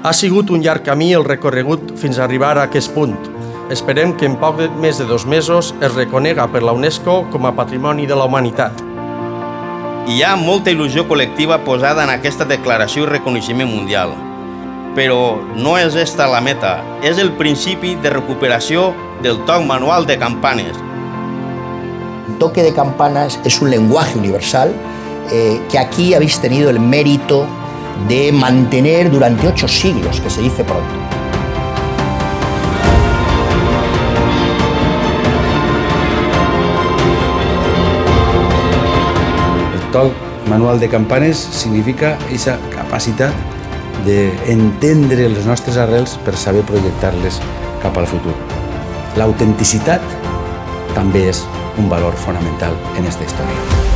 Ha sigut un llarg camí el recorregut fins a arribar a aquest punt. Esperem que en poc més de 2 mesos es reconega per la UNESCO com a Patrimoni de la Humanitat. Hi ha molta il·lusió col·lectiva posada en aquesta declaració i reconeixement mundial. Però no és esta la meta, és el principi de recuperació del toc manual de campanes. El toque de campanas es un lenguaje universal que aquí habéis tenido el mérito de mantener durante 8 siglos, que se dice pronto. El toc manual de campanes significa esa capacitat d'entendre les nostres arrels per saber projectar-les cap al futur. L'autenticitat també és un valor fonamental en aquesta història.